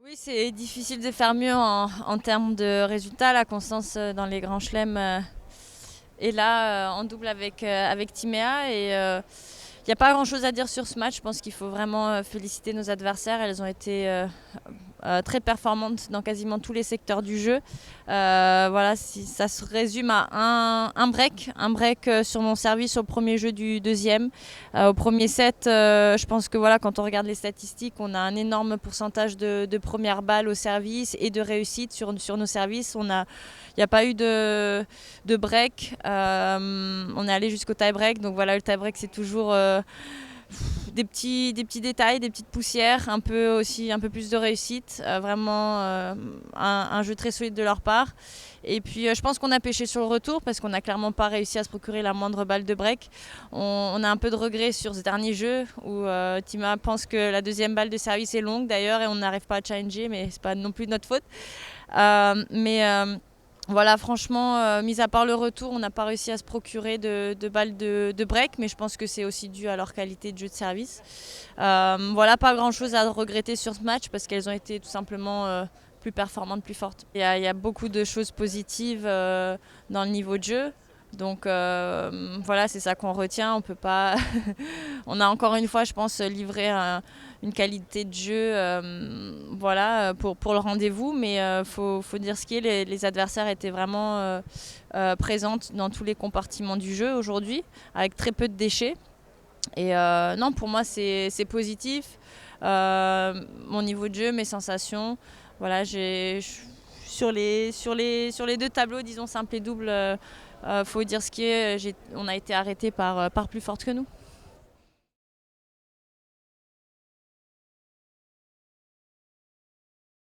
Oui, c'est difficile de faire mieux en termes de résultats. La constance dans les grands chelems est là en double avec Timéa. Et il n'y a pas grand-chose à dire sur ce match. Je pense qu'il faut vraiment féliciter nos adversaires. Elles ont été très performantes dans quasiment tous les secteurs du jeu. Voilà, si ça se résume à un break sur mon service au premier jeu du deuxième. Au premier set, je pense que voilà, quand on regarde les statistiques, on a un énorme pourcentage de premières balles au service et de réussite sur nos services. Il n'y a pas eu de break. On est allé jusqu'au tie-break. Donc voilà, le tie-break, c'est toujours des petits détails, des petites poussières, un peu plus de réussite. Vraiment un jeu très solide de leur part. Et puis je pense qu'on a pêché sur le retour parce qu'on n'a clairement pas réussi à se procurer la moindre balle de break. On a un peu de regret sur ce dernier jeu où Tima pense que la deuxième balle de service est longue d'ailleurs et on n'arrive pas à challenger, mais c'est pas non plus de notre faute. Mais voilà, franchement, mis à part le retour, on n'a pas réussi à se procurer de balles de break, mais je pense que c'est aussi dû à leur qualité de jeu de service. Voilà, pas grand-chose à regretter sur ce match parce qu'elles ont été tout simplement plus performantes, plus fortes. Il y a beaucoup de choses positives dans le niveau de jeu. Donc voilà, c'est ça qu'on retient. On peut pas. On a encore une fois, je pense, livré une qualité de jeu, voilà, pour le rendez-vous. Mais faut dire ce qui est. Les adversaires étaient vraiment présentes dans tous les compartiments du jeu aujourd'hui, avec très peu de déchets. Et non, pour moi, c'est positif. Mon niveau de jeu, mes sensations. Voilà, sur les deux tableaux, disons simple et double, faut dire ce qui est. On a été arrêté par plus forte que nous.